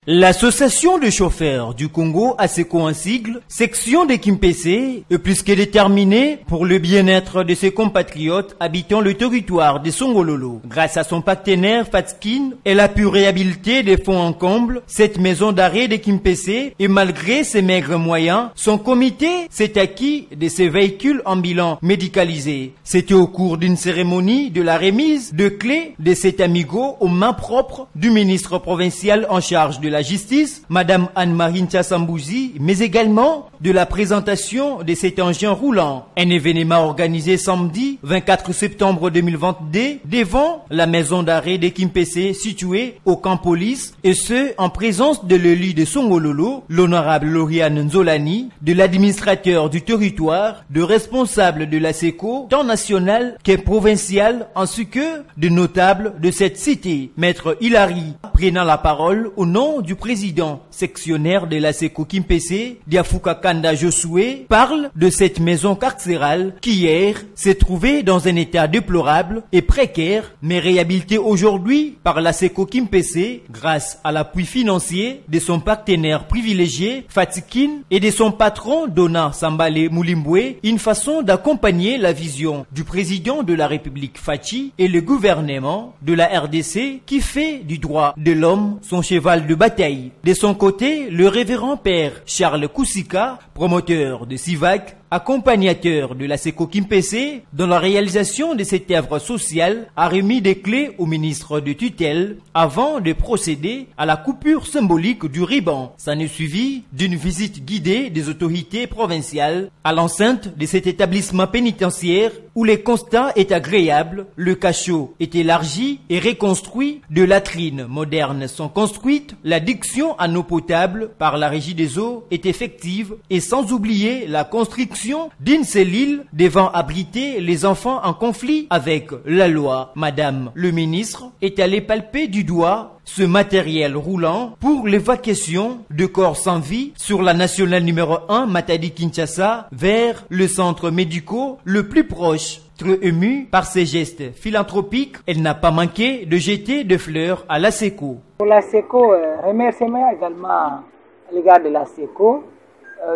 L'association de chauffeurs du Congo, ASECO en sigle, section de Kimpese, est plus que déterminée pour le bien-être de ses compatriotes habitant le territoire de Songololo. Grâce à son partenaire Fatskin, elle a pu réhabiliter des fonds en comble cette maison d'arrêt de Kimpese et malgré ses maigres moyens, son comité s'est acquis de ses véhicules ambulants médicalisés. C'était au cours d'une cérémonie de la remise de clés de cet amigo aux mains propres du ministre provincial en charge de la justice, Madame Anne-Marie Ntiasambouzi, mais également de la présentation de cet engin roulant. Un événement organisé samedi 24 septembre 2022 devant la maison d'arrêt de Kimpese située au camp police et ce en présence de l'élu de Songololo, l'honorable Lauriane Nzolani, de l'administrateur du territoire, de responsables de l'ASECO, tant national que provincial, ainsi que de notables de cette cité. Maître Hilary, prenant la parole au nom du président sectionnaire de l'ASECO Kimpese, Diafuka Kanda Josué, parle de cette maison carcérale qui hier s'est trouvée dans un état déplorable et précaire, mais réhabilitée aujourd'hui par l'ASECO Kimpese grâce à l'appui financier de son partenaire privilégié Fatskin et de son patron Dona Sambale Moulimbwe, une façon d'accompagner la vision du président de la République Fachi et le gouvernement de la RDC qui fait du droit de l'homme son cheval de bataille. De son côté, le révérend père Charles Koussika, promoteur de CIVAC, accompagnateur de l'ASECO Kimpese, dans la réalisation de cette œuvre sociale, a remis des clés au ministre de tutelle avant de procéder à la coupure symbolique du ruban. Ça n'est suivi d'une visite guidée des autorités provinciales à l'enceinte de cet établissement pénitentiaire où le constat est agréable, le cachot est élargi et reconstruit, de latrines modernes sont construites, l'adduction à eau potable par la régie des eaux est effective et sans oublier la construction d'une cellule devant abriter les enfants en conflit avec la loi. Madame le ministre est allée palper du doigt ce matériel roulant pour l'évacuation de corps sans vie sur la nationale numéro 1 Matadi-Kinshasa vers le centre médical le plus proche. Très émue par ses gestes philanthropiques, elle n'a pas manqué de jeter des fleurs à l'ASECO. Pour l'ASECO, remerciements également à l'égard de l'ASECO.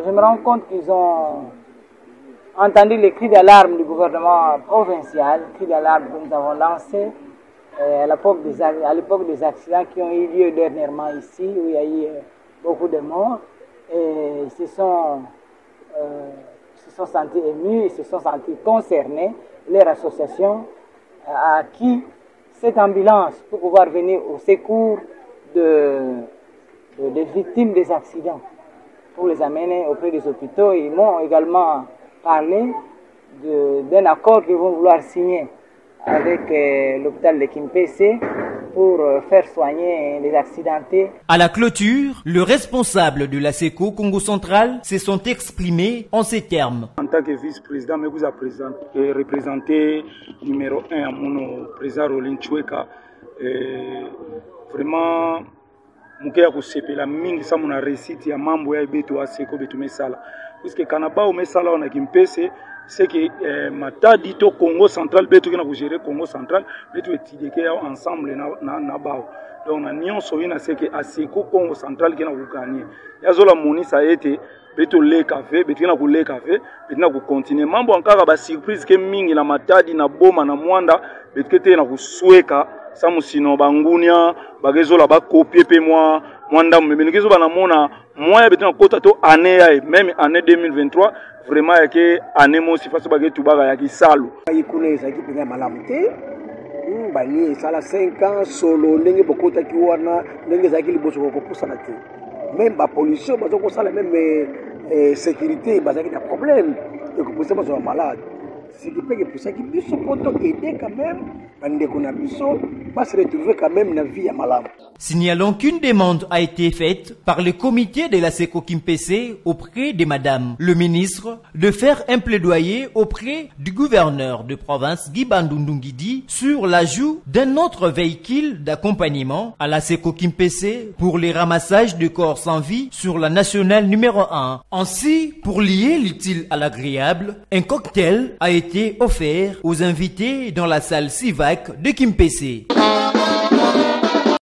Je me rends compte qu'ils ont entendu les cris d'alarme du gouvernement provincial, cris d'alarme que nous avons lancés à l'époque des accidents qui ont eu lieu dernièrement ici, où il y a eu beaucoup de morts. Et ils se sont sentis émus, ils se sont sentis concernés. Leur association a acquis cette ambulance pour pouvoir venir au secours des victimes des accidents, pour les amener auprès des hôpitaux. Ils m'ont également parlé d'un accord qu'ils vont vouloir signer avec l'hôpital de Kimpese pour faire soigner les accidentés. À la clôture, le responsable de l'ASECO Congo Central se sont exprimés en ces termes. En tant que vice-président, je vous ai représenté numéro 1 à mon président Rolin Choueka. Vraiment, mukeya kusepela mingi sa muna réussite ya mambo ya betu ASECO betu mesala. Puisque kanaba o mesala on a Kimpese, c'est que Matadi to Congo Central betu kina gérer Congo Central betu etideke ensemble na bao. Donc na nion soyina c'est que ASECO Congo Central kina kuganye. Yazola moni ça été betu le café, betu kina ku le café, betu na ku continuer. Mambo ankaka ba surprise ke mingi na Matadi na Boma na Mwanda betu kete na kusweka samusino bangunia bagezola ba copier pe moi Mwanda mbenekezo bana mona moya betu na kota to année ya même année 2023 vraiment yake année mo si faso bagetu baga yaki salu ikune ezaki pinga malamu te bani sala 5 ans solo ndenge bokota ki wana ndenge ezaki liboso ko pusana te même ba pollution bazoko sala même sécurité bazaki na problème et que pousser bazo malade c'est qui peut que pour ça qui puisse poto aider quand même bande qu'on a biso pas se retrouver quand même na vie à malamu. Signalons qu'une demande a été faite par le comité de l'ASECO Kimpese auprès de Madame le ministre de faire un plaidoyer auprès du gouverneur de province Guy Bandundungidi sur l'ajout d'un autre véhicule d'accompagnement à l'ASECO Kimpese pour les ramassages de corps sans vie sur la nationale numéro 1. Ainsi, pour lier l'utile à l'agréable, un cocktail a été offert aux invités dans la salle CIVAC de Kimpese.